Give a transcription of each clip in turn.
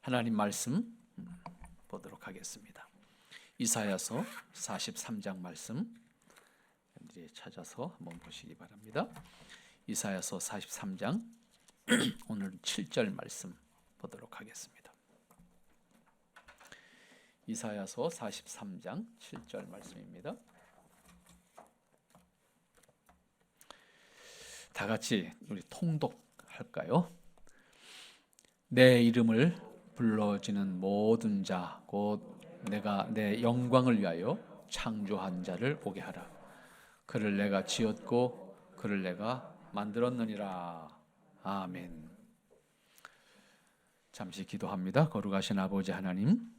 하나님 말씀 보도록 하겠습니다. 이사야서 43장 말씀 여러분들이 찾아서 한번 보시기 바랍니다. 이사야서 43장 오늘 7절 말씀 보도록 하겠습니다. 이사야서 43장 7절 말씀입니다. 다 같이 우리 통독할까요? 내 이름을 불러지는 모든 자 곧 내가 내 영광을 위하여 창조한 자를 오게 하라. 그를 내가 지었고 그를 내가 만들었느니라. 아멘. 잠시 기도합니다. 거룩하신 아버지 하나님,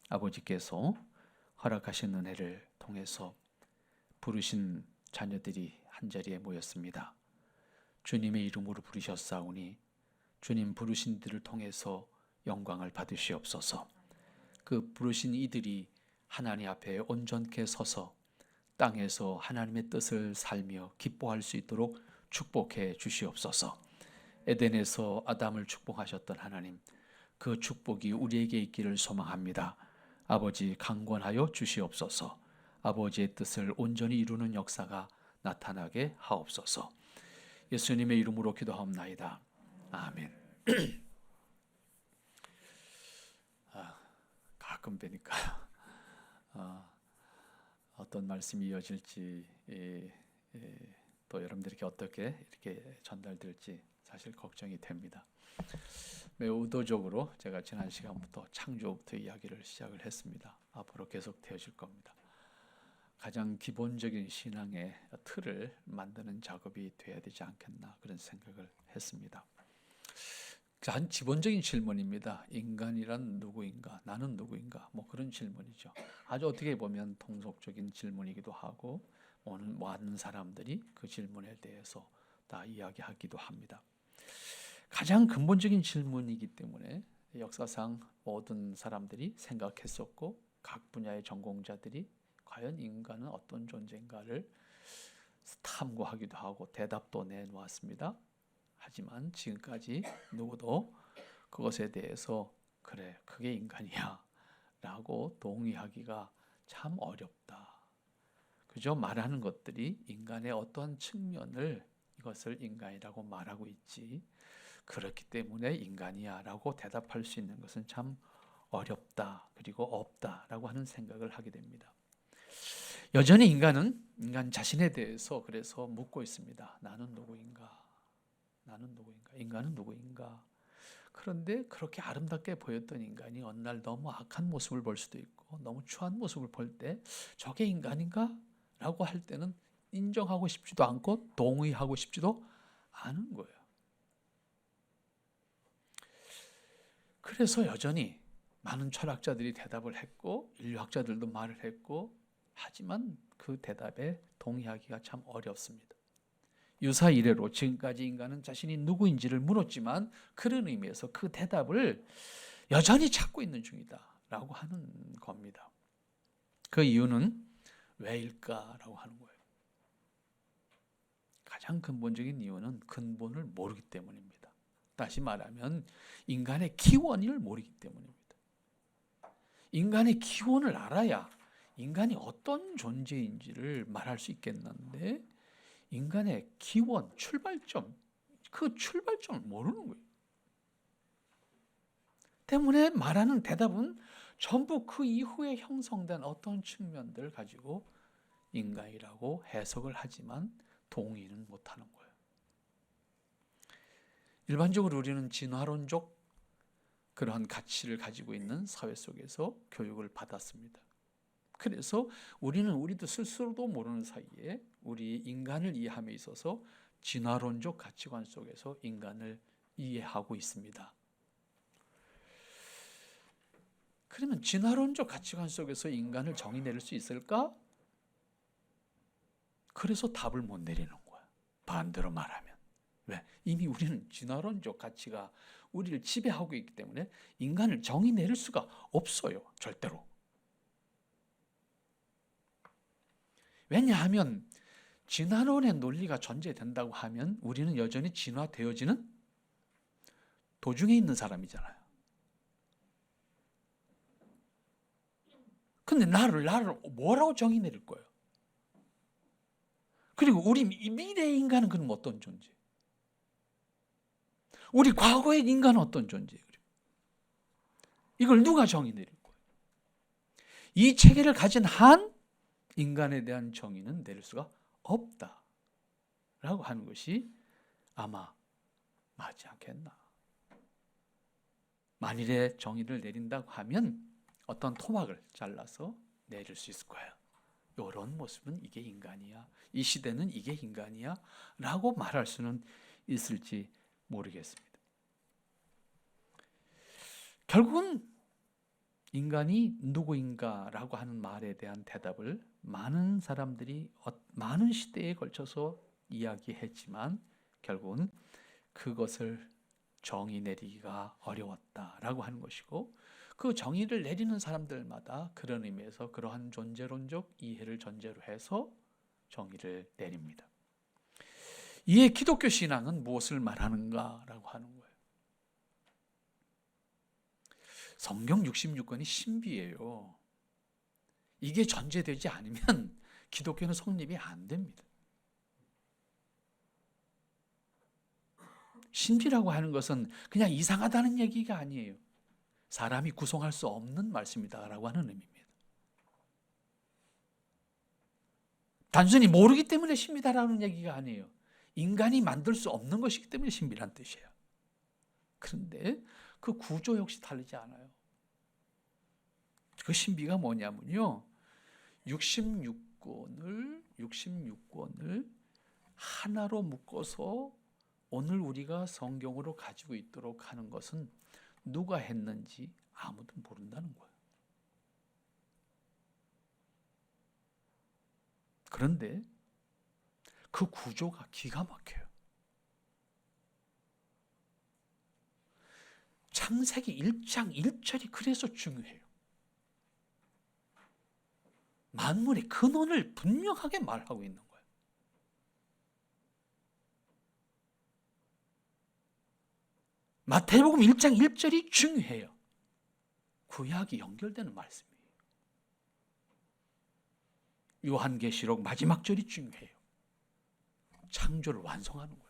아버지께서 허락하신 은혜를 통해서 부르신 자녀들이 한자리에 모였습니다. 주님의 이름으로 부르셨사오니 주님 부르신 이들을 통해서 영광을 받으시옵소서. 그 부르신 이들이 하나님 앞에 온전케 서서 땅에서 하나님의 뜻을 살며 기뻐할 수 있도록 축복해 주시옵소서. 에덴에서 아담을 축복하셨던 하나님, 그 축복이 우리에게 있기를 소망합니다. 아버지 강권하여 주시옵소서. 아버지의 뜻을 온전히 이루는 역사가 나타나게 하옵소서. 예수님의 이름으로 기도하옵나이다. 아멘. 가끔 뵈니까 어떤 말씀이 이어질지 또 여러분들에게 어떻게 이렇게 전달될지 사실 걱정이 됩니다. 매우 의도적으로 제가 지난 시간부터 창조부터 이야기를 시작을 했습니다. 앞으로 계속 되어질 겁니다. 가장 기본적인 신앙의 틀을 만드는 작업이 돼야 되지 않겠나 그런 생각을 했습니다. 한 기본적인 질문입니다. 인간이란 누구인가? 나는 누구인가? 뭐 그런 질문이죠. 아주 어떻게 보면 통속적인 질문이기도 하고 많은 사람들이 그 질문에 대해서 다 이야기하기도 합니다. 가장 근본적인 질문이기 때문에 역사상 모든 사람들이 생각했었고 각 분야의 전공자들이 과연 인간은 어떤 존재인가를 탐구하기도 하고 대답도 내놓았습니다. 하지만 지금까지 누구도 그것에 대해서 그래 그게 인간이야 라고 동의하기가 참 어렵다. 그저 말하는 것들이 인간의 어떠한 측면을 이것을 인간이라고 말하고 있지 그렇기 때문에 인간이야 라고 대답할 수 있는 것은 참 어렵다 그리고 없다 라고 하는 생각을 하게 됩니다. 여전히 인간은 인간 자신에 대해서 그래서 묻고 있습니다. 나는 누구인가? 나는 누구인가? 인간은 누구인가? 그런데 그렇게 아름답게 보였던 인간이 어느 날 너무 악한 모습을 볼 수도 있고 너무 추한 모습을 볼 때 저게 인간인가? 라고 할 때는 인정하고 싶지도 않고 동의하고 싶지도 않은 거예요. 그래서 여전히 많은 철학자들이 대답을 했고 인류학자들도 말을 했고 하지만 그 대답에 동의하기가 참 어렵습니다. 유사 이래로 지금까지 인간은 자신이 누구인지를 물었지만 그런 의미에서 그 대답을 여전히 찾고 있는 중이다 라고 하는 겁니다. 그 이유는 왜일까라고 하는 거예요. 가장 근본적인 이유는 근본을 모르기 때문입니다. 다시 말하면 인간의 기원을 모르기 때문입니다. 인간의 기원을 알아야 인간이 어떤 존재인지를 말할 수 있겠는데 인간의 기원, 출발점, 그 출발점을 모르는 거예요. 때문에 말하는 대답은 전부 그 이후에 형성된 어떤 측면들을 가지고 인간이라고 해석을 하지만 동의는 못하는 거예요. 일반적으로 우리는 진화론적 그러한 가치를 가지고 있는 사회 속에서 교육을 받았습니다. 그래서 우리도 스스로도 모르는 사이에 우리 인간을 이해함에 있어서 진화론적 가치관 속에서 인간을 이해하고 있습니다. 그러면 진화론적 가치관 속에서 인간을 정의 내릴 수 있을까? 그래서 답을 못 내리는 거야. 반대로 말하면. 왜? 이미 우리는 진화론적 가치가 우리를 지배하고 있기 때문에 인간을 정의 내릴 수가 없어요. 절대로. 왜냐하면 진화론의 논리가 존재된다고 하면 우리는 여전히 진화되어지는 도중에 있는 사람이잖아요. 근데 나를 뭐라고 정의 내릴 거예요? 그리고 우리 미래의 인간은 그럼 어떤 존재? 우리 과거의 인간은 어떤 존재예요? 이걸 누가 정의 내릴 거예요? 이 체계를 가진 한 인간에 대한 정의는 내릴 수가 없다라고 하는 것이 아마 맞지 않겠나. 만일에 정의를 내린다고 하면 어떤 토막을 잘라서 내릴 수 있을 거예요. 이런 모습은 이게 인간이야, 이 시대는 이게 인간이야 라고 말할 수는 있을지 모르겠습니다. 결국은 인간이 누구인가 라고 하는 말에 대한 대답을 많은 사람들이 많은 시대에 걸쳐서 이야기했지만 결국은 그것을 정의 내리기가 어려웠다라고 하는 것이고, 그 정의를 내리는 사람들마다 그런 의미에서 그러한 존재론적 이해를 전제로 해서 정의를 내립니다. 이에 기독교 신앙은 무엇을 말하는가라고 하는 거예요. 성경 66권이 신비예요. 이게 전제되지 않으면 기독교는 성립이 안 됩니다. 신비라고 하는 것은 그냥 이상하다는 얘기가 아니에요. 사람이 구성할 수 없는 말씀이다라고 하는 의미입니다. 단순히 모르기 때문에 신비다라는 얘기가 아니에요. 인간이 만들 수 없는 것이기 때문에 신비란 뜻이에요. 그런데 그 구조 역시 다르지 않아요. 그 신비가 뭐냐면요, 66권을 하나로 묶어서 오늘 우리가 성경으로 가지고 있도록 하는 것은 누가 했는지 아무도 모른다는 거예요. 그런데 그 구조가 기가 막혀요. 창세기 1장 1절이 그래서 중요해요. 만물의 근원을 분명하게 말하고 있는 거예요. 마태복음 1장 1절이 중요해요. 구약이 연결되는 말씀이에요. 요한계시록 마지막 절이 중요해요. 창조를 완성하는 거예요.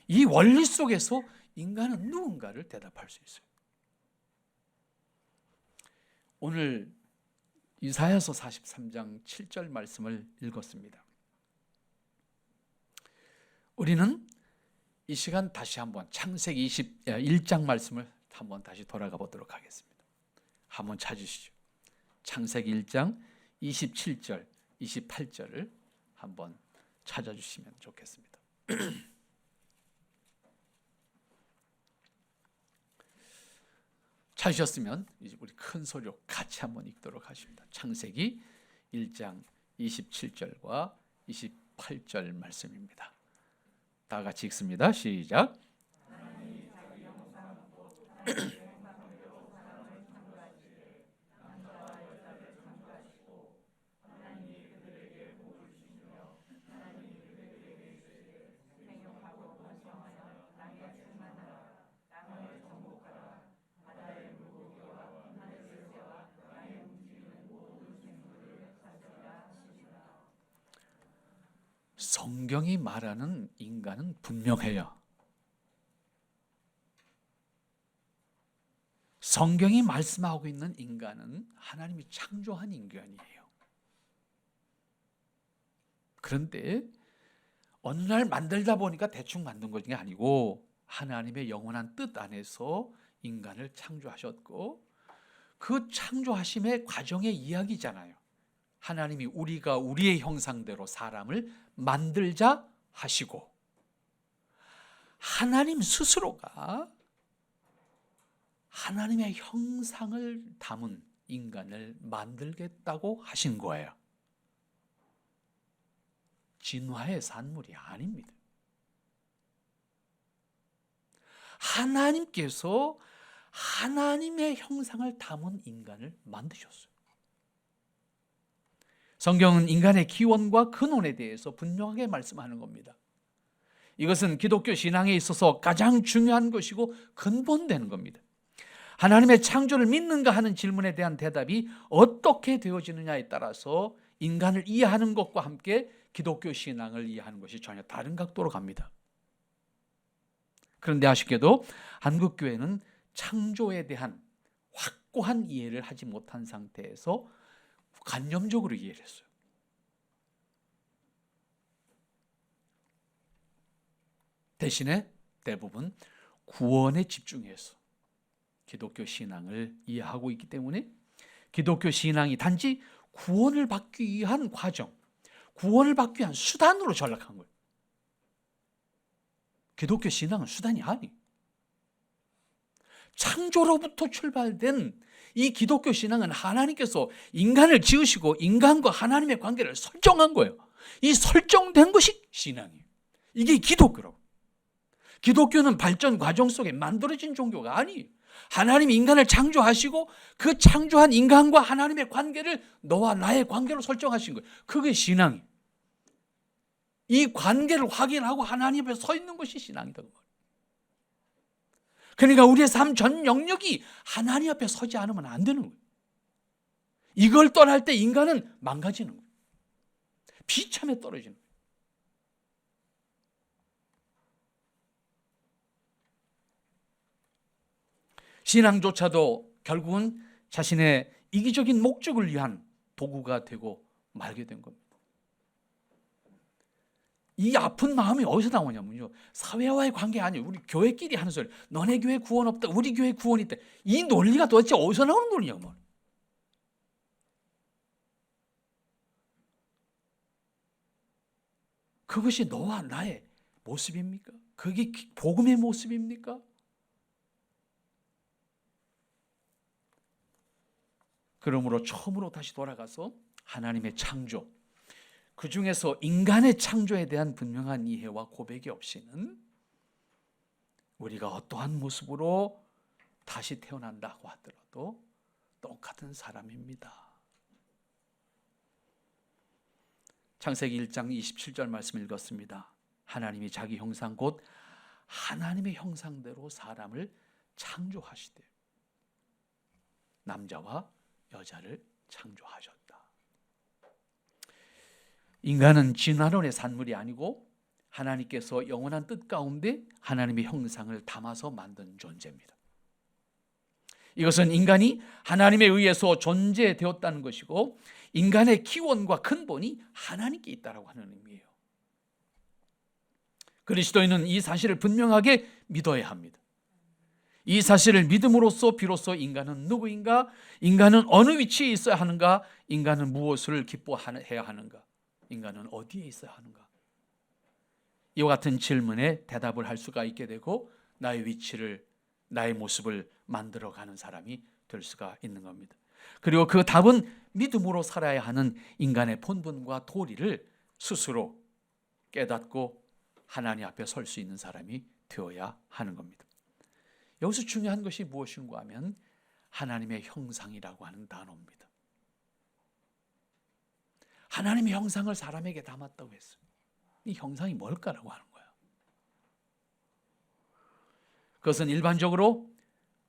이 원리 속에서 인간은 누군가를 대답할 수 있어요. 오늘 이사야서 43장 7절 말씀을 읽었습니다. 우리는 이 시간 다시 한번 창세기 21장 말씀을 한번 다시 돌아가 보도록 하겠습니다. 한번 찾으시죠. 창세기 1장 27절, 28절을 한번 찾아주시면 좋겠습니다. 찾으셨으면 이제 우리 큰 소리로 같이 한번 읽도록 하십니다. 창세기 1장 27절과 28절 말씀입니다. 다 같이 읽습니다. 시작. 성경이 말하는 인간은 분명해요. 성경이 말씀하고 있는 인간은 하나님이 창조한 인간이에요. 그런데 어느 날 만들다 보니까 대충 만든 것이 아니고 하나님의 영원한 뜻 안에서 인간을 창조하셨고, 그 창조하심의 과정의 이야기잖아요. 하나님이 우리가 우리의 형상대로 사람을 만들자 하시고, 하나님 스스로가 하나님의 형상을 담은 인간을 만들겠다고 하신 거예요. 진화의 산물이 아닙니다. 하나님께서 하나님의 형상을 담은 인간을 만드셨어요. 성경은 인간의 기원과 근원에 대해서 분명하게 말씀하는 겁니다. 이것은 기독교 신앙에 있어서 가장 중요한 것이고 근본되는 겁니다. 하나님의 창조를 믿는가 하는 질문에 대한 대답이 어떻게 되어지느냐에 따라서 인간을 이해하는 것과 함께 기독교 신앙을 이해하는 것이 전혀 다른 각도로 갑니다. 그런데 아쉽게도 한국교회는 창조에 대한 확고한 이해를 하지 못한 상태에서 관념적으로 이해를 했어요. 대신에 대부분 구원에 집중해서 기독교 신앙을 이해하고 있기 때문에 기독교 신앙이 단지 구원을 받기 위한 과정, 구원을 받기 위한 수단으로 전락한 거예요. 기독교 신앙은 수단이 아니에요. 창조로부터 출발된 이 기독교 신앙은 하나님께서 인간을 지으시고 인간과 하나님의 관계를 설정한 거예요. 이 설정된 것이 신앙이에요. 이게 기독교라고. 기독교는 발전 과정 속에 만들어진 종교가 아니에요. 하나님이 인간을 창조하시고 그 창조한 인간과 하나님의 관계를 너와 나의 관계로 설정하신 거예요. 그게 신앙이에요. 이 관계를 확인하고 하나님 앞에 서 있는 것이 신앙이다. 그러니까 우리의 삶 전 영역이 하나님 앞에 서지 않으면 안 되는 거예요. 이걸 떠날 때 인간은 망가지는 거예요. 비참에 떨어지는 거예요. 신앙조차도 결국은 자신의 이기적인 목적을 위한 도구가 되고 말게 된 겁니다. 이 아픈 마음이 어디서 나오냐면요, 사회와의 관계 아니에요. 우리 교회끼리 하는 소리. 너네 교회 구원 없다, 우리 교회 구원 있다. 이 논리가 도대체 어디서 나오는 논리냐고. 그것이 너와 나의 모습입니까? 그게 복음의 모습입니까? 그러므로 처음으로 다시 돌아가서 하나님의 창조, 그 중에서 인간의 창조에 대한 분명한 이해와 고백이 없이는 우리가 어떠한 모습으로 다시 태어난다고 하더라도 똑같은 사람입니다. 창세기 1장 27절 말씀 읽었습니다. 하나님이 자기 형상 곧 하나님의 형상대로 사람을 창조하시되 남자와 여자를 창조하셨다. 인간은 진화론의 산물이 아니고 하나님께서 영원한 뜻 가운데 하나님의 형상을 담아서 만든 존재입니다. 이것은 인간이 하나님에 의해서 존재되었다는 것이고 인간의 기원과 근본이 하나님께 있다고 하는 의미예요. 그리스도인은 이 사실을 분명하게 믿어야 합니다. 이 사실을 믿음으로써 비로소 인간은 누구인가? 인간은 어느 위치에 있어야 하는가? 인간은 무엇을 기뻐해야 하는가? 인간은 어디에 있어야 하는가? 이와 같은 질문에 대답을 할 수가 있게 되고 나의 위치를, 나의 모습을 만들어가는 사람이 될 수가 있는 겁니다. 그리고 그 답은 믿음으로 살아야 하는 인간의 본분과 도리를 스스로 깨닫고 하나님 앞에 설 수 있는 사람이 되어야 하는 겁니다. 여기서 중요한 것이 무엇인가 하면 하나님의 형상이라고 하는 단어입니다. 하나님의 형상을 사람에게 담았다고 했어요. 이 형상이 뭘까라고 하는 거예요. 그것은 일반적으로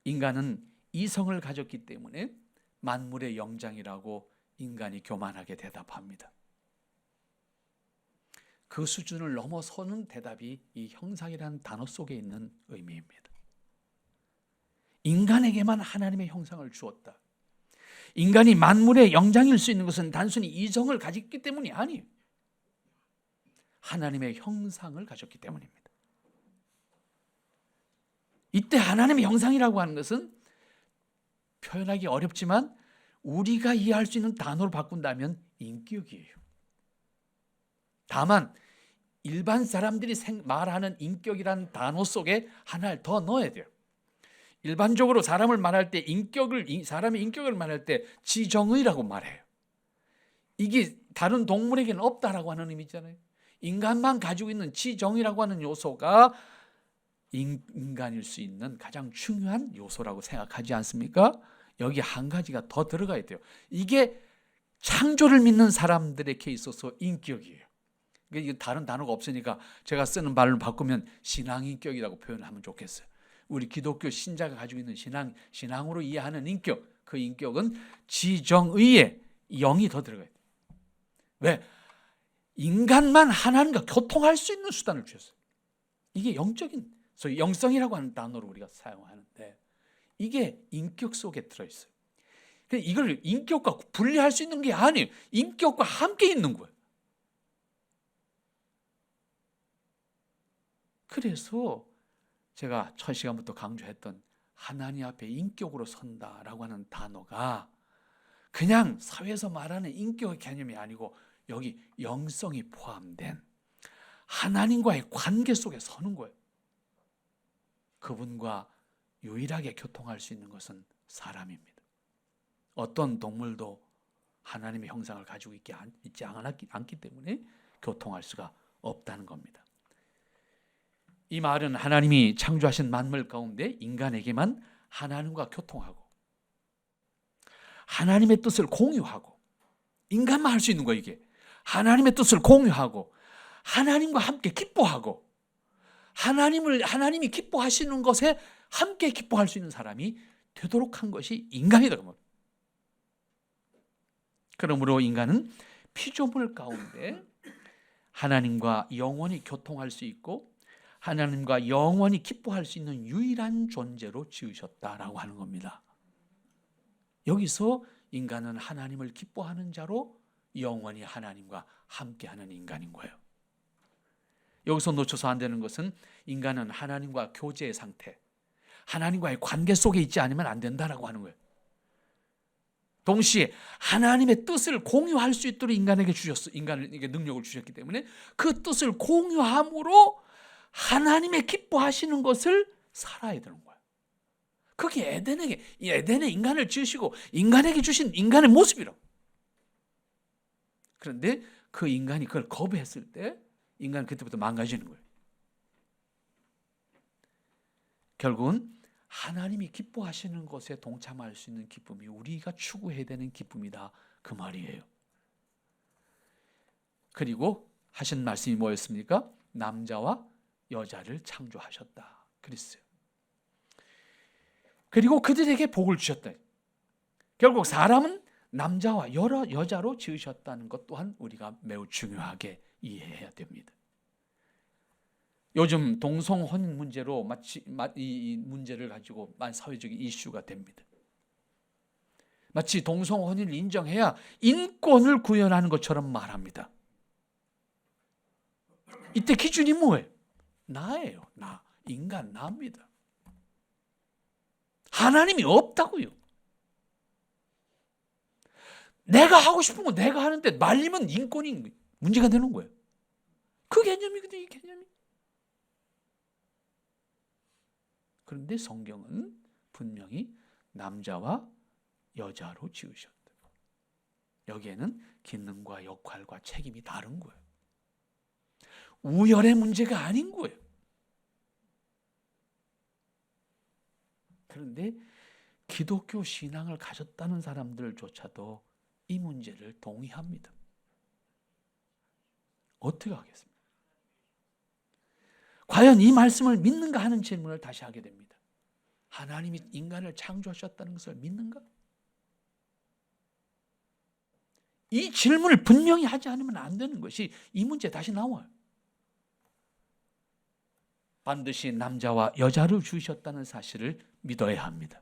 인간은 이성을 가졌기 때문에 만물의 영장이라고 인간이 교만하게 대답합니다. 그 수준을 넘어서는 대답이 이 형상이라는 단어 속에 있는 의미입니다. 인간에게만 하나님의 형상을 주었다. 인간이 만물의 영장일 수 있는 것은 단순히 이성을 가졌기 때문이 아니에요. 하나님의 형상을 가졌기 때문입니다. 이때 하나님의 형상이라고 하는 것은 표현하기 어렵지만 우리가 이해할 수 있는 단어로 바꾼다면 인격이에요. 다만 일반 사람들이 말하는 인격이라는 단어 속에 하나를 더 넣어야 돼요. 일반적으로 사람을 말할 때 사람의 인격을 말할 때 지정의라고 말해요. 이게 다른 동물에게는 없다라고 하는 의미잖아요. 인간만 가지고 있는 지정의라고 하는 요소가 인간일 수 있는 가장 중요한 요소라고 생각하지 않습니까? 여기 한 가지가 더 들어가야 돼요. 이게 창조를 믿는 사람들에게 있어서 인격이에요. 이게 다른 단어가 없으니까 제가 쓰는 말로 바꾸면 신앙인격이라고 표현하면 좋겠어요. 우리 기독교 신자가 가지고 있는 신앙으로 이해하는 인격, 그 인격은 지정의에 영이 더 들어가요. 왜? 인간만 하나님과 교통할 수 있는 수단을 주셨어요. 이게 영적인, 소위 영성이라고 하는 단어로 우리가 사용하는데 이게 인격 속에 들어있어요. 이걸 인격과 분리할 수 있는 게 아니에요. 인격과 함께 있는 거예요. 그래서 제가 첫 시간부터 강조했던 하나님 앞에 인격으로 선다라고 하는 단어가 그냥 사회에서 말하는 인격의 개념이 아니고 여기 영성이 포함된 하나님과의 관계 속에 서는 거예요. 그분과 유일하게 교통할 수 있는 것은 사람입니다. 어떤 동물도 하나님의 형상을 가지고 있지 않기 때문에 교통할 수가 없다는 겁니다. 이 말은 하나님이 창조하신 만물 가운데 인간에게만 하나님과 교통하고 하나님의 뜻을 공유하고 인간만 할 수 있는 거예요. 이게 하나님의 뜻을 공유하고 하나님과 함께 기뻐하고 하나님이 기뻐하시는 것에 함께 기뻐할 수 있는 사람이 되도록 한 것이 인간이다. 그러므로 인간은 피조물 가운데 하나님과 영원히 교통할 수 있고 하나님과 영원히 기뻐할 수 있는 유일한 존재로 지으셨다라고 하는 겁니다. 여기서 인간은 하나님을 기뻐하는 자로 영원히 하나님과 함께하는 인간인 거예요. 여기서 놓쳐서 안 되는 것은 인간은 하나님과 교제의 상태, 하나님과의 관계 속에 있지 않으면 안 된다라고 하는 거예요. 동시에 하나님의 뜻을 공유할 수 있도록 인간에게 능력을 주셨기 때문에 그 뜻을 공유함으로 하나님의 기뻐하시는 것을 살아야 되는 거예요. 그게 에덴에 인간을 지으시고 인간에게 주신 인간의 모습이라고. 그런데 그 인간이 그걸 거부했을 때 인간은 그때부터 망가지는 거예요. 결국은 하나님이 기뻐하시는 것에 동참할 수 있는 기쁨이 우리가 추구해야 되는 기쁨이다, 그 말이에요. 그리고 하신 말씀이 뭐였습니까? 남자와 여자를 창조하셨다 그랬어요. 그리고 그들에게 복을 주셨다. 결국 사람은 남자와 여러 여자로 지으셨다는 것 또한 우리가 매우 중요하게 이해해야 됩니다. 요즘 동성혼인 문제로 이 문제를 가지고 사회적인 이슈가 됩니다. 마치 동성혼인을 인정해야 인권을 구현하는 것처럼 말합니다. 이때 기준이 뭐예요? 나예요. 나. 인간 나입니다. 하나님이 없다고요. 내가 하고 싶은 거 내가 하는데 말리면 인권이 문제가 되는 거예요. 그 개념이거든요. 이 개념이. 그런데 성경은 분명히 남자와 여자로 지으셨다. 여기에는 기능과 역할과 책임이 다른 거예요. 우열의 문제가 아닌 거예요. 그런데 기독교 신앙을 가졌다는 사람들조차도 이 문제를 동의합니다. 어떻게 하겠습니까? 과연 이 말씀을 믿는가 하는 질문을 다시 하게 됩니다. 하나님이 인간을 창조하셨다는 것을 믿는가? 이 질문을 분명히 하지 않으면 안 되는 것이 이 문제에 다시 나와요. 반드시 남자와 여자를 주셨다는 사실을 믿어야 합니다.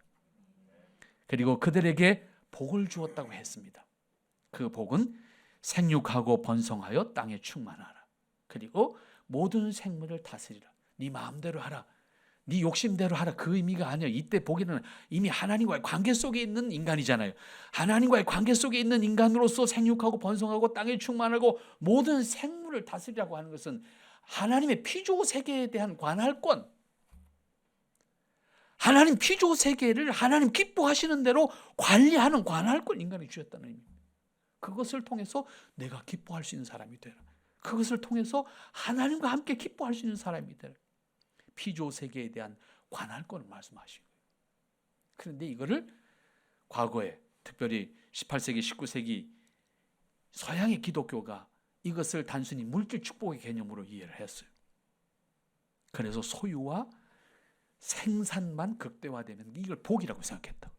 그리고 그들에게 복을 주었다고 했습니다. 그 복은 생육하고 번성하여 땅에 충만하라. 그리고 모든 생물을 다스리라. 네 마음대로 하라. 네 욕심대로 하라. 그 의미가 아니에요. 이때 보기는 이미 하나님과의 관계 속에 있는 인간이잖아요. 하나님과의 관계 속에 있는 인간으로서 생육하고 번성하고 땅에 충만하고 모든 생물을 다스리라고 하는 것은 하나님의 피조 세계에 대한 관할권, 하나님 피조 세계를 하나님 기뻐하시는 대로 관리하는 관할권 인간이 주셨다는 의미입니다. 그것을 통해서 내가 기뻐할 수 있는 사람이 되라. 그것을 통해서 하나님과 함께 기뻐할 수 있는 사람이 되라. 피조 세계에 대한 관할권을 말씀하시고, 그런데 이거를 과거에 특별히 18세기, 19세기 서양의 기독교가 이것을 단순히 물질 축복의 개념으로 이해를 했어요. 그래서 소유와 생산만 극대화되면 이걸 복이라고 생각했다.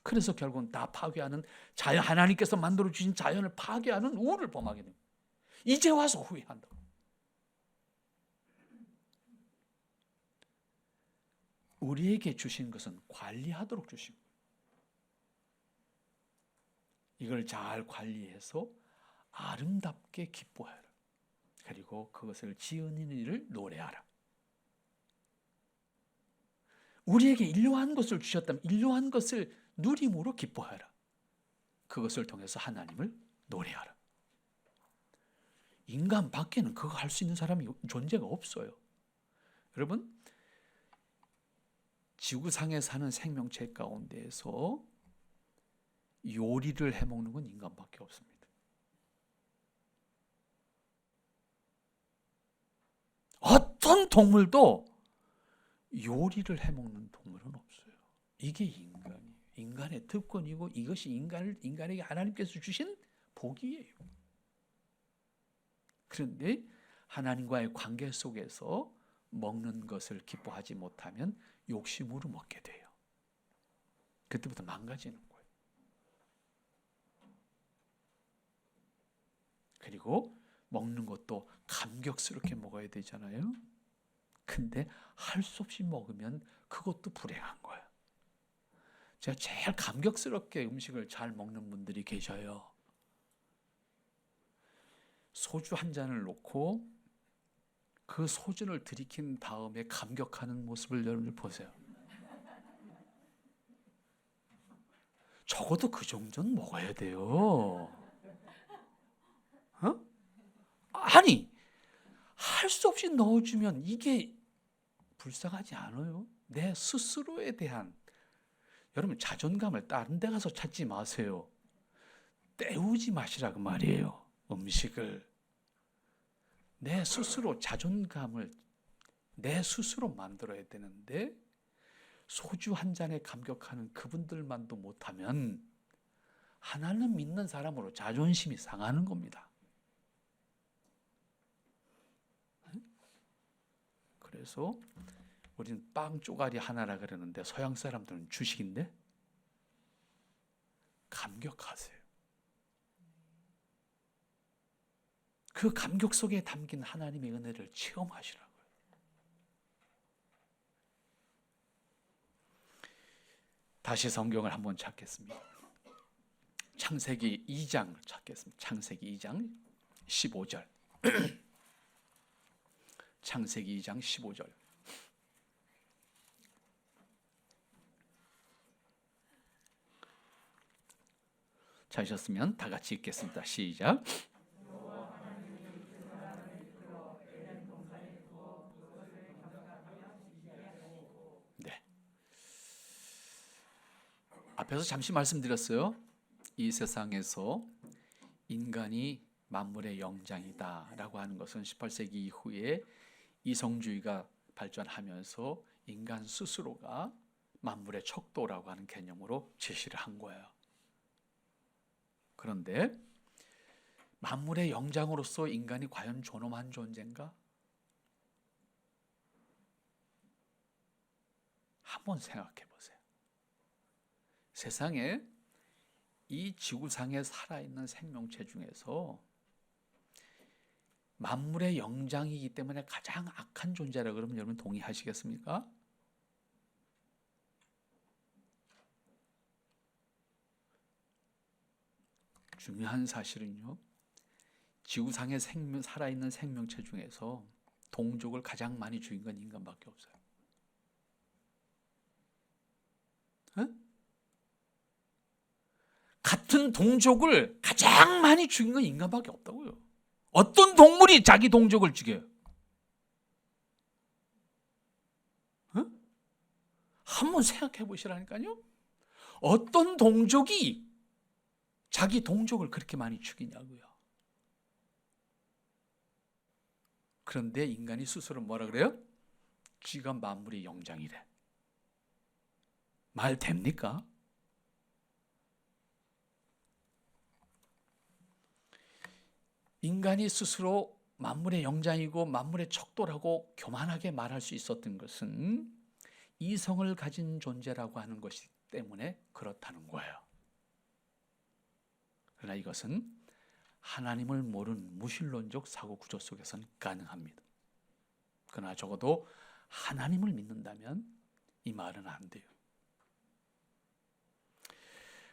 그래서 결국은 다 파괴하는 자연, 하나님께서 만들어 주신 자연을 파괴하는 우를 범하게 됩니다. 이제 와서 후회한다고. 우리에게 주신 것은 관리하도록 주신 거예요. 이걸 잘 관리해서 아름답게 기뻐하라. 그리고 그것을 지은 이를 노래하라. 우리에게 일용한 것을 주셨다면 일용한 것을 누림으로 기뻐하라. 그것을 통해서 하나님을 노래하라. 인간 밖에는 그거 할 수 있는 사람이 존재가 없어요. 여러분, 지구상에 사는 생명체 가운데에서 요리를 해먹는 건 인간밖에 없습니다. 어떤 동물도 요리를 해먹는 동물은 없어요. 이게 인간이에요. 인간의 특권이고 이것이 인간에게 하나님께서 주신 복이에요. 그런데 하나님과의 관계 속에서 먹는 것을 기뻐하지 못하면 욕심으로 먹게 돼요. 그때부터 망가지는 거예요. 그리고 먹는 것도 감격스럽게 먹어야 되잖아요. 근데 할 수 없이 먹으면 그것도 불행한 거예요. 제가 제일 감격스럽게 음식을 잘 먹는 분들이 계셔요. 소주 한 잔을 놓고 그 소주를 들이킨 다음에 감격하는 모습을 여러분들 보세요. 적어도 그 정도는 먹어야 돼요. 아니, 할 수 없이 넣어주면 이게 불쌍하지 않아요? 내 스스로에 대한, 여러분 자존감을 다른 데 가서 찾지 마세요. 때우지 마시라고 말이에요. 음식을. 내 스스로 자존감을 내 스스로 만들어야 되는데 소주 한 잔에 감격하는 그분들만도 못하면 하나님 믿는 사람으로 자존심이 상하는 겁니다. 그래서 우리는 빵 쪼가리 하나라 그러는데 서양 사람들은 주식인데 감격하세요. 그 감격 속에 담긴 하나님의 은혜를 체험하시라고요. 다시 성경을 한번 찾겠습니다. 창세기 2장 찾겠습니다. 창세기 2장 15절. 창세기 2장 15절. 찾으셨으면 다 같이 읽겠습니다. 시작. 네. 앞에서 잠시 말씀드렸어요. 이 세상에서 인간이 만물의 영장이다라고 하는 것은 18세기 이후에 이성주의가 발전하면서 인간 스스로가 만물의 척도라고 하는 개념으로 제시를 한 거예요. 그런데 만물의 영장으로서 인간이 과연 존엄한 존재인가? 한번 생각해 보세요. 세상에 이 지구상에 살아있는 생명체 중에서 만물의 영장이기 때문에 가장 악한 존재라 그러면 여러분 동의하시겠습니까? 중요한 사실은요, 지구상에 살아있는 생명체 중에서 동족을 가장 많이 죽인 건 인간밖에 없어요. 같은 동족을 가장 많이 죽인 건 인간밖에 없다고요. 어떤 동물이 자기 동족을 죽여요? 한번 생각해 보시라니까요. 어떤 동족이 자기 동족을 그렇게 많이 죽이냐고요. 그런데 인간이 스스로 뭐라 그래요? 쥐가 만물의 영장이래. 말 됩니까? 인간이 스스로 만물의 영장이고 만물의 척도라고 교만하게 말할 수 있었던 것은 이성을 가진 존재라고 하는 것이기 때문에 그렇다는 거예요. 그러나 이것은 하나님을 모르는 무신론적 사고 구조 속에서는 가능합니다. 그러나 적어도 하나님을 믿는다면 이 말은 안 돼요.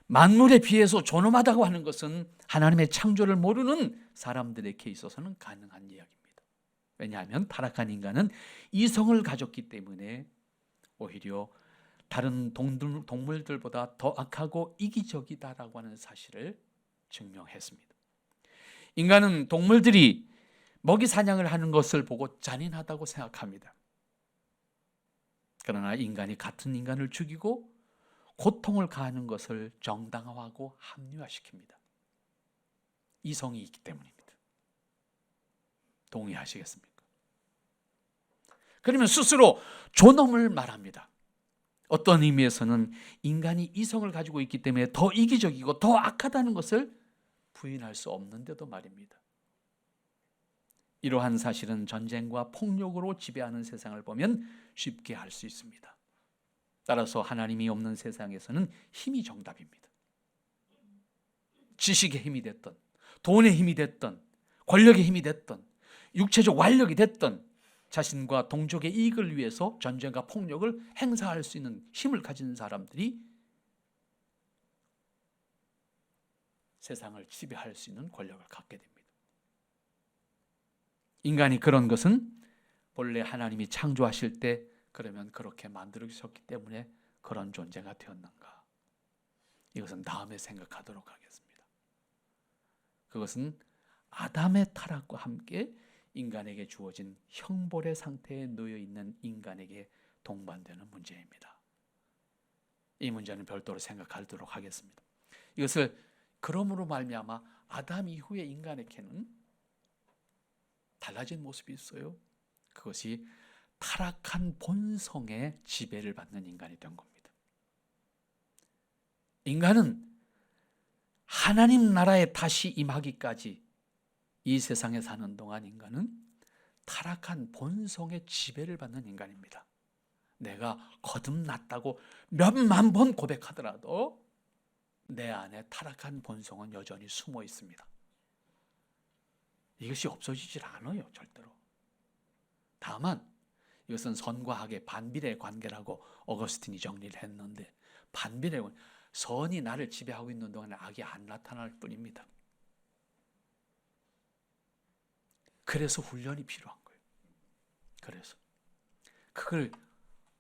만물에 비해서 존엄하다고 하는 것은 하나님의 창조를 모르는 사람들에게 있어서는 가능한 이야기입니다. 왜냐하면 타락한 인간은 이성을 가졌기 때문에 오히려 다른 동물들보다 더 악하고 이기적이다라고 하는 사실을 증명했습니다. 인간은 동물들이 먹이 사냥을 하는 것을 보고 잔인하다고 생각합니다. 그러나 인간이 같은 인간을 죽이고 고통을 가하는 것을 정당화하고 합리화시킵니다. 이성이 있기 때문입니다. 동의하시겠습니까? 그러면 스스로 존엄을 말합니다. 어떤 의미에서는 인간이 이성을 가지고 있기 때문에 더 이기적이고 더 악하다는 것을 부인할 수 없는데도 말입니다. 이러한 사실은 전쟁과 폭력으로 지배하는 세상을 보면 쉽게 알 수 있습니다. 따라서 하나님이 없는 세상에서는 힘이 정답입니다. 지식의 힘이 됐던, 돈의 힘이 됐던, 권력의 힘이 됐던, 육체적 완력이 됐던 자신과 동족의 이익을 위해서 전쟁과 폭력을 행사할 수 있는 힘을 가진 사람들이 세상을 지배할 수 있는 권력을 갖게 됩니다. 인간이 그런 것은 본래 하나님이 창조하실 때 그러면 그렇게 만들어주셨기 때문에 그런 존재가 되었는가? 이것은 다음에 생각하도록 하겠습니다. 그것은 아담의 타락과 함께 인간에게 주어진 형벌의 상태에 놓여 있는 인간에게 동반되는 문제입니다. 이 문제는 별도로 생각하도록 하겠습니다. 이것을 그러므로 말미암아 아담 이후에 인간에게는 달라진 모습이 있어요. 그것이 타락한 본성의 지배를 받는 인간이 된 겁니다. 인간은 하나님 나라에 다시 임하기까지 이 세상에 사는 동안 인간은 타락한 본성의 지배를 받는 인간입니다. 내가 거듭났다고 몇만 번 고백하더라도 내 안에 타락한 본성은 여전히 숨어 있습니다. 이것이 없어지질 않아요, 절대로. 다만 이것은 선과 악의 반비례의 관계라고 어거스틴이 정리를 했는데, 반비례, 선이 나를 지배하고 있는 동안 악이 안 나타날 뿐입니다. 그래서 훈련이 필요한 거예요. 그래서 그걸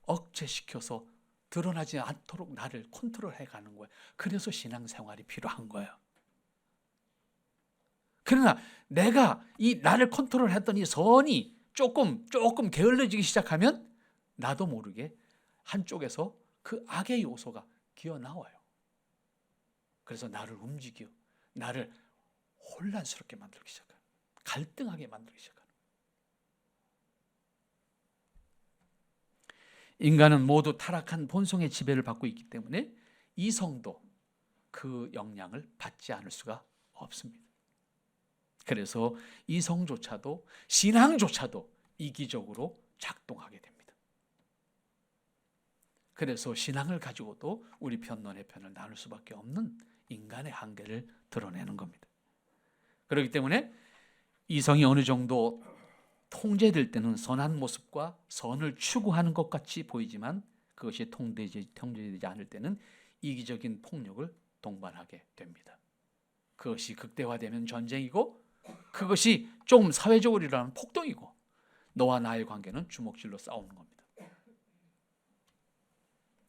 억제시켜서 드러나지 않도록 나를 컨트롤해 가는 거예요. 그래서 신앙생활이 필요한 거예요. 그러나 내가 이 나를 컨트롤했던 이 선이 조금 게을러지기 시작하면 나도 모르게 한쪽에서 그 악의 요소가 기어 나와요. 그래서 나를 움직여, 나를 혼란스럽게 만들기 시작해요. 갈등하게 만들기 시작해요. 인간은 모두 타락한 본성의 지배를 받고 있기 때문에 이성도 그 영향을 받지 않을 수가 없습니다. 그래서 이성조차도, 신앙조차도 이기적으로 작동하게 됩니다. 그래서 신앙을 가지고도 우리 편론의 편을 나눌 수밖에 없는 인간의 한계를 드러내는 겁니다. 그렇기 때문에 이성이 어느 정도 통제될 때는 선한 모습과 선을 추구하는 것 같이 보이지만 그것이 통제되지 않을 때는 이기적인 폭력을 동반하게 됩니다. 그것이 극대화되면 전쟁이고, 그것이 좀 사회적으로 일어나는 폭동이고, 너와 나의 관계는 주먹질로 싸우는 겁니다.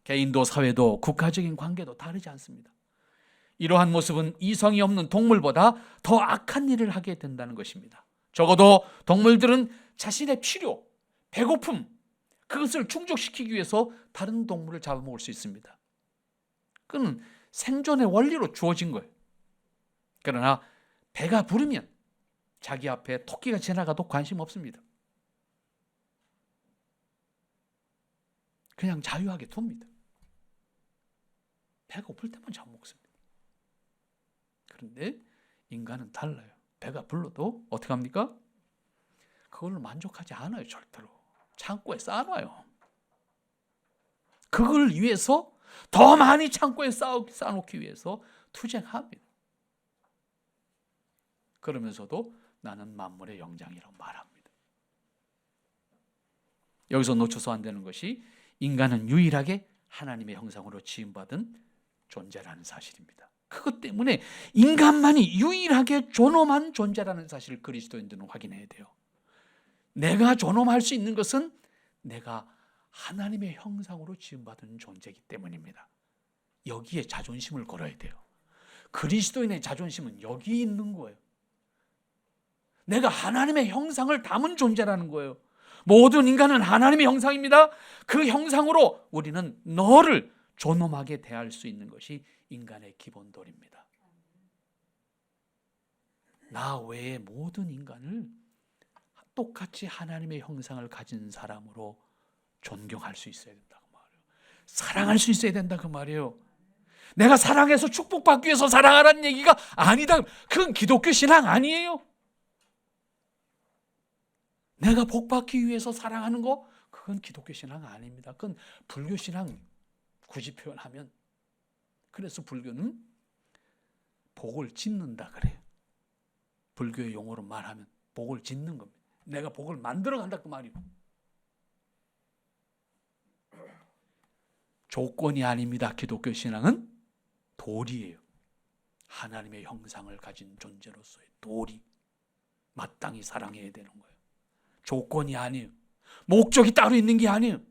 개인도 사회도 국가적인 관계도 다르지 않습니다. 이러한 모습은 이성이 없는 동물보다 더 악한 일을 하게 된다는 것입니다. 적어도 동물들은 자신의 필요, 배고픔, 그것을 충족시키기 위해서 다른 동물을 잡아먹을 수 있습니다. 그건 생존의 원리로 주어진 거예요. 그러나 배가 부르면 자기 앞에 토끼가 지나가도 관심 없습니다. 그냥 자유하게 둡니다. 배가 고플 때만 잡아먹습니다. 그런데 인간은 달라요. 배가 불러도 어떻게 합니까? 그걸로 만족하지 않아요, 절대로. 창고에 쌓아놔요. 그걸 위해서 더 많이 창고에 쌓아놓기 위해서 투쟁합니다. 그러면서도 나는 만물의 영장이라고 말합니다. 여기서 놓쳐서 안 되는 것이 인간은 유일하게 하나님의 형상으로 지음받은 존재라는 사실입니다. 그것 때문에 인간만이 유일하게 존엄한 존재라는 사실을 그리스도인들은 확인해야 돼요. 내가 존엄할 수 있는 것은 내가 하나님의 형상으로 지음받은 존재이기 때문입니다. 여기에 자존심을 걸어야 돼요. 그리스도인의 자존심은 여기 있는 거예요. 내가 하나님의 형상을 담은 존재라는 거예요. 모든 인간은 하나님의 형상입니다. 그 형상으로 우리는 너를 존엄하게 대할 수 있는 것이 인간의 기본 도리입니다. 나 외의 모든 인간을 똑같이 하나님의 형상을 가진 사람으로 존경할 수 있어야 된다고 말이에요. 사랑할 수 있어야 된다 그 말이에요. 내가 사랑해서 축복받기 위해서 사랑하라는 얘기가 아니다. 그건 기독교 신앙 아니에요. 내가 복받기 위해서 사랑하는 거, 그건 기독교 신앙 아닙니다. 그건 불교 신앙 굳이 표현하면. 그래서 불교는 복을 짓는다 그래요. 불교의 용어로 말하면 복을 짓는 겁니다. 내가 복을 만들어 간다 그 말이고. 조건이 아닙니다. 기독교 신앙은 도리예요. 하나님의 형상을 가진 존재로서의 도리. 마땅히 사랑해야 되는 거예요. 조건이 아니에요. 목적이 따로 있는 게 아니에요.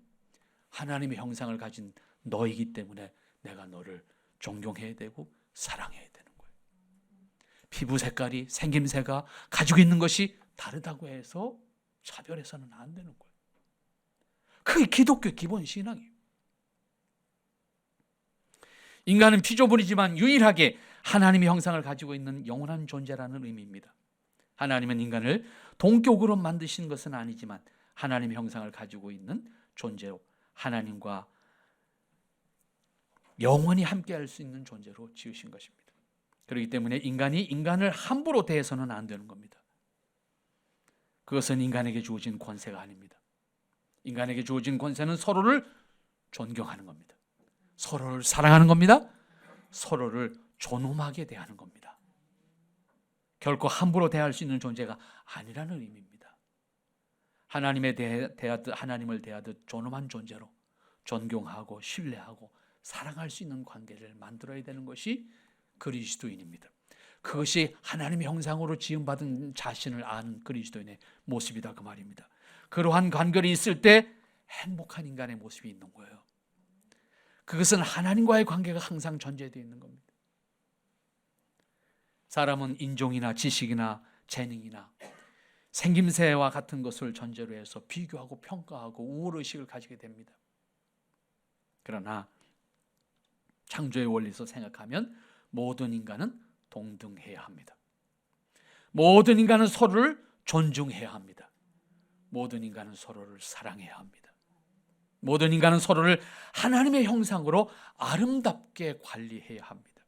하나님의 형상을 가진 너이기 때문에 내가 너를 존경해야 되고 사랑해야 되는 거예요. 피부 색깔이, 생김새가 가지고 있는 것이 다르다고 해서 차별해서는 안 되는 거예요. 그게 기독교 기본 신앙이에요. 인간은 피조물이지만 유일하게 하나님의 형상을 가지고 있는 영원한 존재라는 의미입니다. 하나님은 인간을 동격으로 만드신 것은 아니지만 하나님의 형상을 가지고 있는 존재로, 하나님과 영원히 함께할 수 있는 존재로 지으신 것입니다. 그렇기 때문에 인간이 인간을 함부로 대해서는 안 되는 겁니다. 그것은 인간에게 주어진 권세가 아닙니다. 인간에게 주어진 권세는 서로를 존경하는 겁니다. 서로를 사랑하는 겁니다. 서로를 존엄하게 대하는 겁니다. 결코 함부로 대할 수 있는 존재가 아니라는 의미입니다. 하나님을 대하듯 존엄한 존재로 존경하고 신뢰하고 사랑할 수 있는 관계를 만들어야 되는 것이 그리스도인입니다. 그것이 하나님의 형상으로 지음받은 자신을 아는 그리스도인의 모습이다 그 말입니다. 그러한 관계가 있을 때 행복한 인간의 모습이 있는 거예요. 그것은 하나님과의 관계가 항상 전제되어 있는 겁니다. 사람은 인종이나 지식이나 재능이나 생김새와 같은 것을 전제로 해서 비교하고 평가하고 우월의식을 가지게 됩니다. 그러나 창조의 원리에서 생각하면 모든 인간은 동등해야 합니다. 모든 인간은 서로를 존중해야 합니다. 모든 인간은 서로를 사랑해야 합니다. 모든 인간은 서로를 하나님의 형상으로 아름답게 관리해야 합니다.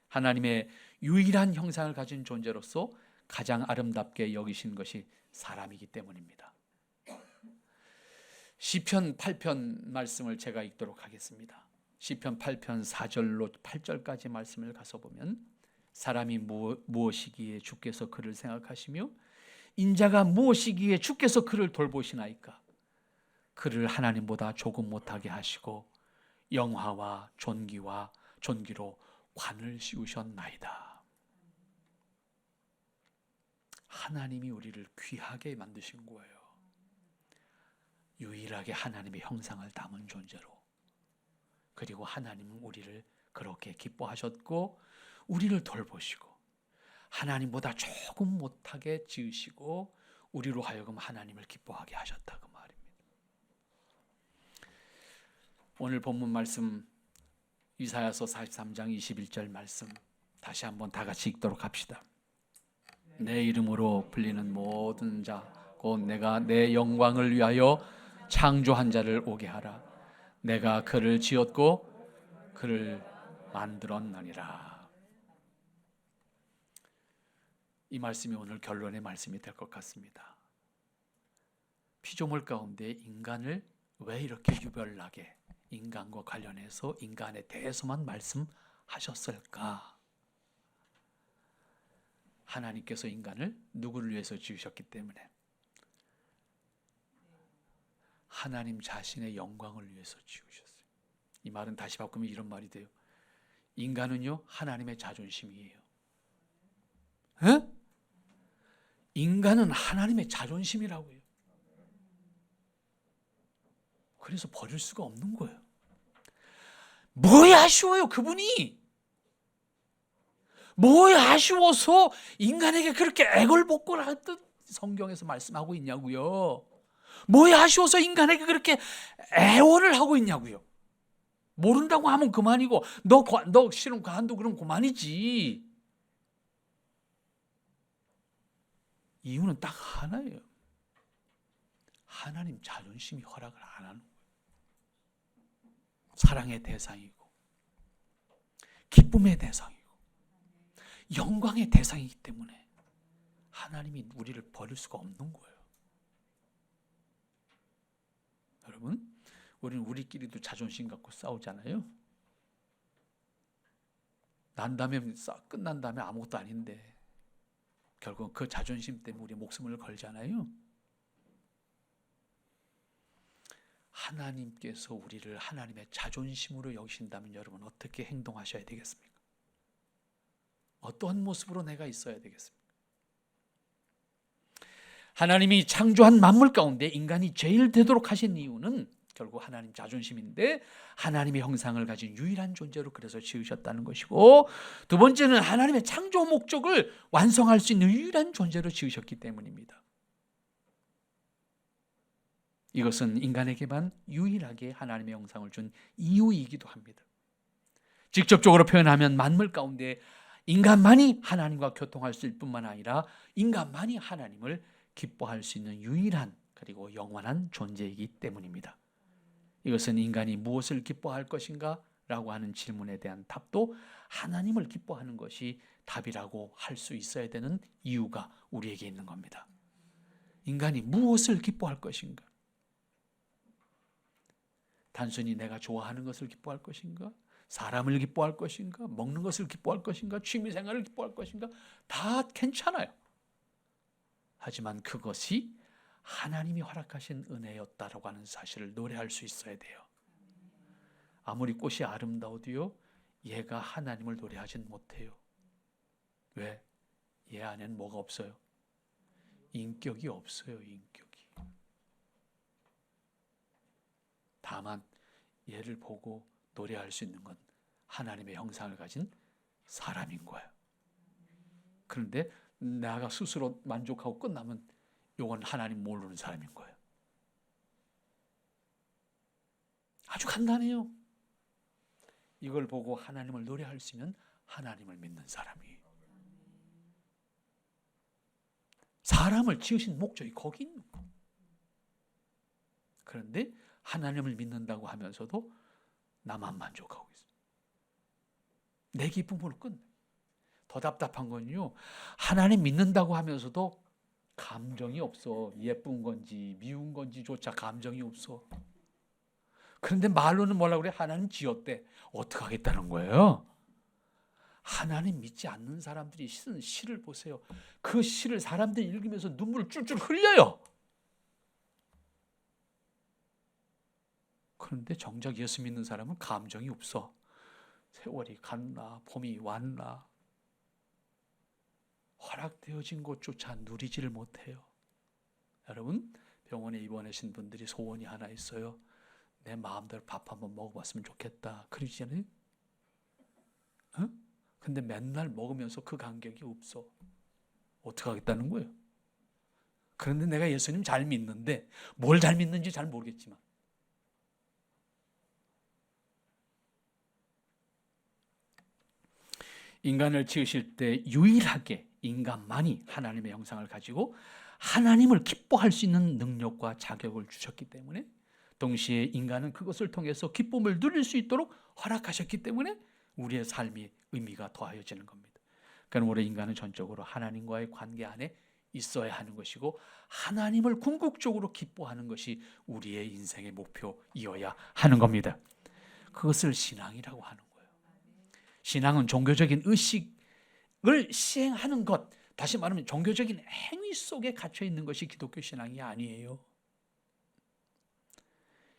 하나님의 유일한 형상을 가진 존재로서 가장 아름답게 여기신 것이 사람이기 때문입니다. 시편 8편 말씀을 제가 읽도록 하겠습니다. 시편 8편 4절로 8절까지 말씀을 가서 보면 사람이 무엇이기에 주께서 그를 생각하시며 인자가 무엇이기에 주께서 그를 돌보시나이까. 그를 하나님보다 조금 못하게 하시고 영화와 존귀로 관을 씌우셨나이다. 하나님이 우리를 귀하게 만드신 거예요. 유일하게 하나님의 형상을 담은 존재로. 그리고 하나님은 우리를 그렇게 기뻐하셨고 우리를 돌보시고 하나님보다 조금 못하게 지으시고 우리로 하여금 하나님을 기뻐하게 하셨다 그 말입니다. 오늘 본문 말씀 이사야서 43장 21절 말씀 다시 한번 다 같이 읽도록 합시다. 내 이름으로 불리는 모든 자 곧 내가 내 영광을 위하여 창조한 자를 오게 하라. 내가 그를 지었고 그를 만들었나니라. 이 말씀이 오늘 결론의 말씀이 될 것 같습니다. 피조물 가운데 인간을 왜 이렇게 유별나게 인간과 관련해서 인간에 대해서만 말씀하셨을까? 하나님께서 인간을 누구를 위해서 지으셨기 때문에 하나님 자신의 영광을 위해서 지으셨어요. 이 말은 다시 바꾸면 이런 말이 돼요. 인간은요, 하나님의 자존심이에요. 에? 인간은 하나님의 자존심이라고요. 그래서 버릴 수가 없는 거예요. 뭐야 아쉬워요 그분이. 뭐야 아쉬워서 인간에게 그렇게 애걸복걸 하듯 성경에서 말씀하고 있냐고요. 뭐야 아쉬워서 인간에게 그렇게 애원을 하고 있냐고요. 모른다고 하면 그만이고 너 싫으면 관둬 그럼 그만이지. 이유는 딱 하나예요. 하나님 자존심이 허락을 안 하는 거예요. 사랑의 대상이고 기쁨의 대상이고 영광의 대상이기 때문에 하나님이 우리를 버릴 수가 없는 거예요. 여러분, 우리는 우리끼리도 자존심 갖고 싸우잖아요. 난 다음에 끝난 다음에 아무것도 아닌데 결국 그 자존심 때문에 우리 목숨을 걸잖아요. 하나님께서 우리를 하나님의 자존심으로 여기신다면 여러분 어떻게 행동하셔야 되겠습니까? 어떤 모습으로 내가 있어야 되겠습니까? 하나님이 창조한 만물 가운데 인간이 제일 되도록 하신 이유는 결국 하나님 자존심인데 하나님의 형상을 가진 유일한 존재로 그래서 지으셨다는 것이고, 두 번째는 하나님의 창조 목적을 완성할 수 있는 유일한 존재로 지으셨기 때문입니다. 이것은 인간에게만 유일하게 하나님의 형상을 준 이유이기도 합니다. 직접적으로 표현하면 만물 가운데 인간만이 하나님과 교통할 수 있을 뿐만 아니라 인간만이 하나님을 기뻐할 수 있는 유일한 그리고 영원한 존재이기 때문입니다. 이것은 인간이 무엇을 기뻐할 것인가? 라고 하는 질문에 대한 답도 하나님을 기뻐하는 것이 답이라고 할 수 있어야 되는 이유가 우리에게 있는 겁니다. 인간이 무엇을 기뻐할 것인가? 단순히 내가 좋아하는 것을 기뻐할 것인가? 사람을 기뻐할 것인가? 먹는 것을 기뻐할 것인가? 취미생활을 기뻐할 것인가? 다 괜찮아요. 하지만 그것이 하나님이 허락하신 은혜였다라고 하는 사실을 노래할 수 있어야 돼요. 아무리 꽃이 아름다워도요, 얘가 하나님을 노래하진 못해요. 왜? 얘 안에는 뭐가 없어요? 인격이 없어요. 인격이. 다만 얘를 보고 노래할 수 있는 건 하나님의 형상을 가진 사람인 거예요. 그런데 내가 스스로 만족하고 끝나면 이건 하나님 모르는 사람인 거예요. 아주 간단해요. 이걸 보고 하나님을 노래할 수 있는 하나님을 믿는 사람이에요. 사람을 지으신 목적이 거기 있는 거예요. 그런데 하나님을 믿는다고 하면서도 나만 만족하고 있어요. 내 기쁨으로 끝내. 더 답답한 건요, 하나님 믿는다고 하면서도 감정이 없어. 예쁜 건지 미운 건지조차 감정이 없어. 그런데 말로는 뭐라고 그래? 하나님 지었대. 어떻게 하겠다는 거예요? 하나님 믿지 않는 사람들이 쓴 시를 보세요. 그 시를 사람들이 읽으면서 눈물을 쫄쫄 흘려요. 그런데 정작 예수 믿는 사람은 감정이 없어. 세월이 갔나 봄이 왔나 허락되어진 것조차 누리지를 못해요. 여러분, 병원에 입원하신 분들이 소원이 하나 있어요. 내 마음대로 밥 한번 먹어봤으면 좋겠다. 그러잖아요. 근데 맨날 먹으면서 그 감격이 없어. 어떻게 하겠다는 거예요? 그런데 내가 예수님 잘 믿는데 뭘 잘 믿는지 잘 모르겠지만 인간을 지으실 때 유일하게 인간만이 하나님의 형상을 가지고 하나님을 기뻐할 수 있는 능력과 자격을 주셨기 때문에, 동시에 인간은 그것을 통해서 기쁨을 누릴 수 있도록 허락하셨기 때문에 우리의 삶이 의미가 더하여지는 겁니다. 그러니까 우리 인간은 전적으로 하나님과의 관계 안에 있어야 하는 것이고 하나님을 궁극적으로 기뻐하는 것이 우리의 인생의 목표이어야 하는 겁니다. 그것을 신앙이라고 하는 거예요. 신앙은 종교적인 의식을 시행하는 것, 다시 말하면 종교적인 행위 속에 갇혀 있는 것이 기독교 신앙이 아니에요.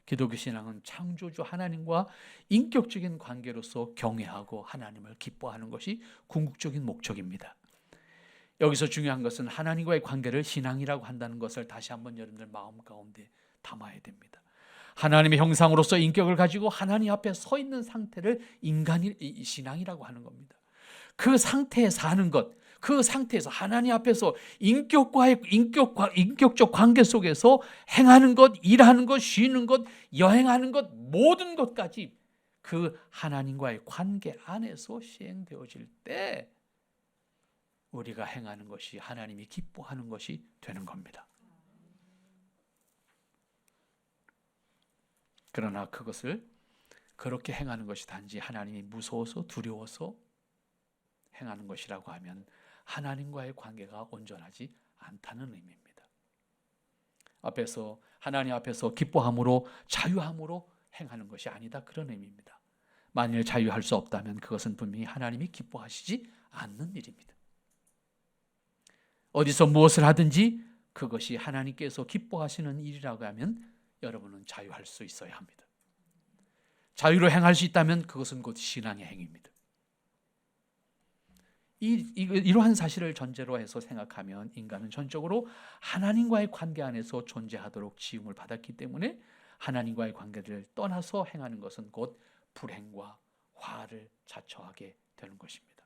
기독교 신앙은 창조주 하나님과 인격적인 관계로서 경외하고 하나님을 기뻐하는 것이 궁극적인 목적입니다. 여기서 중요한 것은 하나님과의 관계를 신앙이라고 한다는 것을 다시 한번 여러분들 마음 가운데 담아야 됩니다. 하나님의 형상으로서 인격을 가지고 하나님 앞에 서 있는 상태를 신앙이라고 하는 겁니다. 그 상태에 사는 것, 그 상태에서 하나님 앞에서 인격적 관계 속에서 행하는 것, 일하는 것, 쉬는 것, 여행하는 것, 모든 것까지 그 하나님과의 관계 안에서 시행되어질 때 우리가 행하는 것이 하나님이 기뻐하는 것이 되는 겁니다. 그러나 그것을 그렇게 행하는 것이 단지 하나님이 무서워서 두려워서 행하는 것이라고 하면 하나님과의 관계가 온전하지 않다는 의미입니다. 앞에서 하나님 앞에서 기뻐함으로 자유함으로 행하는 것이 아니다, 그런 의미입니다. 만일 자유할 수 없다면 그것은 분명히 하나님이 기뻐하시지 않는 일입니다. 어디서 무엇을 하든지 그것이 하나님께서 기뻐하시는 일이라고 하면 여러분은 자유할 수 있어야 합니다. 자유로 행할 수 있다면 그것은 곧 신앙의 행위입니다. 이러한 사실을 전제로 해서 생각하면 인간은 전적으로 하나님과의 관계 안에서 존재하도록 지음을 받았기 때문에 하나님과의 관계를 떠나서 행하는 것은 곧 불행과 화를 자초하게 되는 것입니다.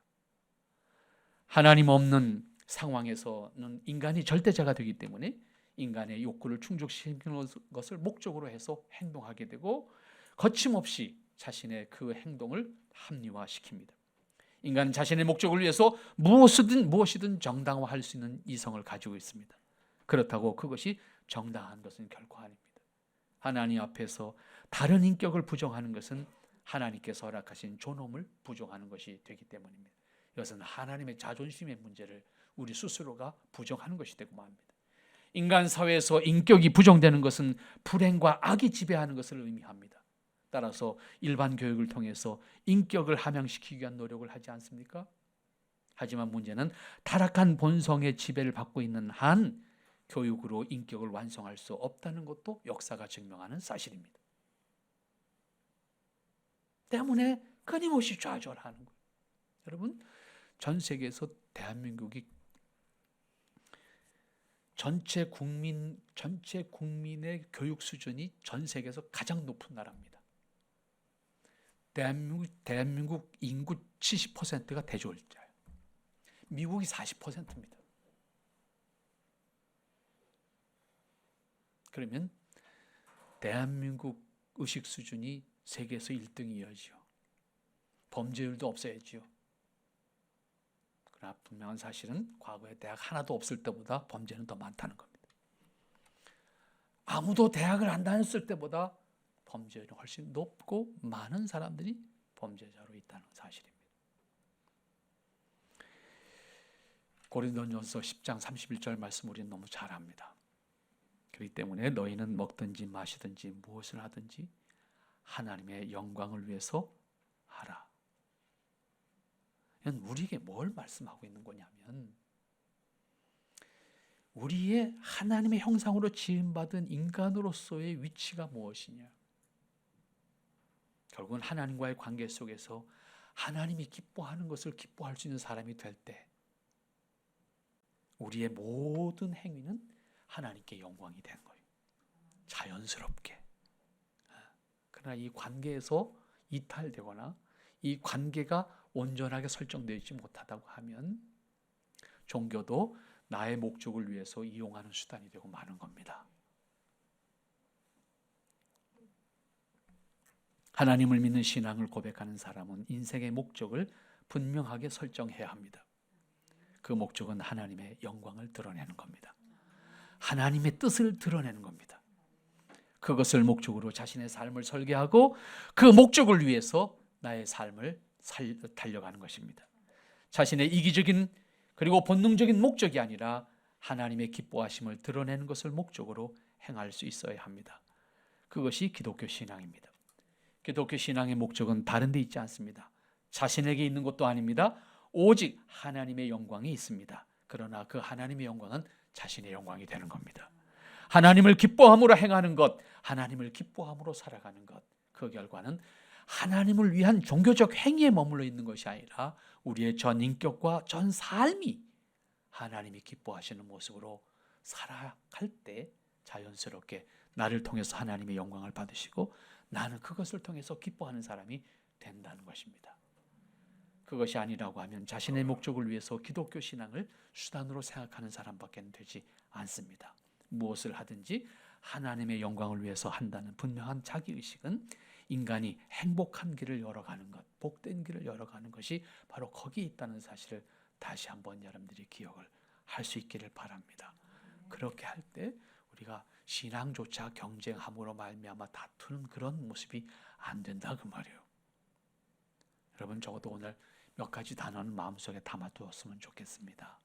하나님 없는 상황에서는 인간이 절대자가 되기 때문에 인간의 욕구를 충족시키는 것을 목적으로 해서 행동하게 되고 거침없이 자신의 그 행동을 합리화시킵니다. 인간은 자신의 목적을 위해서 무엇이든 정당화할 수 있는 이성을 가지고 있습니다. 그렇다고 그것이 정당한 것은 결코 아닙니다. 하나님 앞에서 다른 인격을 부정하는 것은 하나님께서 허락하신 존엄을 부정하는 것이 되기 때문입니다. 이것은 하나님의 자존심의 문제를 우리 스스로가 부정하는 것이 되고 맙니다. 인간 사회에서 인격이 부정되는 것은 불행과 악이 지배하는 것을 의미합니다. 따라서 일반 교육을 통해서 인격을 함양시키기 위한 노력을 하지 않습니까? 하지만 문제는 타락한 본성의 지배를 받고 있는 한 교육으로 인격을 완성할 수 없다는 것도 역사가 증명하는 사실입니다. 때문에 끊임없이 좌절하는 거예요. 여러분, 전 세계에서 대한민국이 전체 국민의 교육 수준이 전 세계에서 가장 높은 나라입니다. 대한민국 인구 70%가 대졸자예요. 미국이 40%입니다. 그러면 대한민국 의식 수준이 세계에서 1등이어야죠. 범죄율도 없어야죠. 그러나 분명한 사실은 과거에 대학 하나도 없을 때보다 범죄는 더 많다는 겁니다. 아무도 대학을 안 다녔을 때보다 범죄율이 훨씬 높고 많은 사람들이 범죄자로 있다는 사실입니다. 고린도전서 10장 31절 말씀 우리는 너무 잘 압니다. 그렇기 때문에 너희는 먹든지 마시든지 무엇을 하든지 하나님의 영광을 위해서 하라. 우리에게 뭘 말씀하고 있는 거냐면 우리의 하나님의 형상으로 지음받은 인간으로서의 위치가 무엇이냐. 결국은 하나님과의 관계 속에서 하나님이 기뻐하는 것을 기뻐할 수 있는 사람이 될 때 우리의 모든 행위는 하나님께 영광이 되는 거예요. 자연스럽게. 그러나 이 관계에서 이탈되거나 이 관계가 온전하게 설정되지 못하다고 하면 종교도 나의 목적을 위해서 이용하는 수단이 되고 마는 겁니다. 하나님을 믿는 신앙을 고백하는 사람은 인생의 목적을 분명하게 설정해야 합니다. 그 목적은 하나님의 영광을 드러내는 겁니다. 하나님의 뜻을 드러내는 겁니다. 그것을 목적으로 자신의 삶을 설계하고 그 목적을 위해서 나의 삶을 달려가는 것입니다. 자신의 이기적인 그리고 본능적인 목적이 아니라 하나님의 기뻐하심을 드러내는 것을 목적으로 행할 수 있어야 합니다. 그것이 기독교 신앙입니다. 기독교 신앙의 목적은 다른 데 있지 않습니다. 자신에게 있는 것도 아닙니다. 오직 하나님의 영광이 있습니다. 그러나 그 하나님의 영광은 자신의 영광이 되는 겁니다. 하나님을 기뻐함으로 행하는 것, 하나님을 기뻐함으로 살아가는 것, 그 결과는 하나님을 위한 종교적 행위에 머물러 있는 것이 아니라 우리의 전 인격과 전 삶이 하나님이 기뻐하시는 모습으로 살아갈 때 자연스럽게 나를 통해서 하나님의 영광을 받으시고 나는 그것을 통해서 기뻐하는 사람이 된다는 것입니다. 그것이 아니라고 하면 자신의 목적을 위해서 기독교 신앙을 수단으로 생각하는 사람밖에 되지 않습니다. 무엇을 하든지 하나님의 영광을 위해서 한다는 분명한 자기의식은 인간이 행복한 길을 열어가는 것, 복된 길을 열어가는 것이 바로 거기에 있다는 사실을 다시 한번 여러분들이 기억을 할 수 있기를 바랍니다. 그렇게 할 때 우리가 신앙조차 경쟁함으로 말미암아 다투는 그런 모습이 안 된다 그 말이에요. 여러분 적어도 오늘 몇 가지 단어는 마음속에 담아두었으면 좋겠습니다.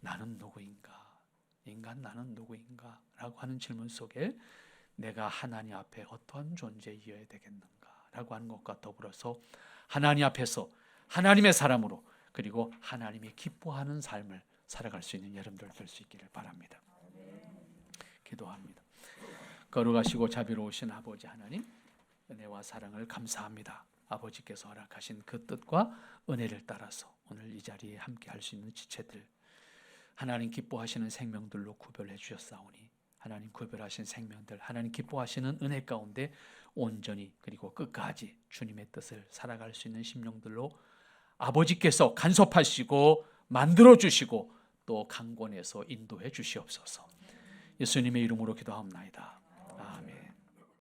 나는 누구인가? 인간 나는 누구인가? 라고 하는 질문 속에 내가 하나님 앞에 어떠한 존재이어야 되겠는가? 라고 하는 것과 더불어서 하나님 앞에서 하나님의 사람으로 그리고 하나님이 기뻐하는 삶을 살아갈 수 있는 여러분들 될 수 있기를 바랍니다. 기도합니다. 거룩하시고 자비로우신 아버지 하나님, 은혜와 사랑을 감사합니다. 아버지께서 허락하신 그 뜻과 은혜를 따라서 오늘 이 자리에 함께 할 수 있는 지체들, 하나님 기뻐하시는 생명들로 구별해 주셨사오니 하나님 구별하신 생명들, 하나님 기뻐하시는 은혜 가운데 온전히 그리고 끝까지 주님의 뜻을 살아갈 수 있는 심령들로 아버지께서 간섭하시고 만들어 주시고 또 강권해서 인도해 주시옵소서. 예수님의 이름으로 기도하옵나이다.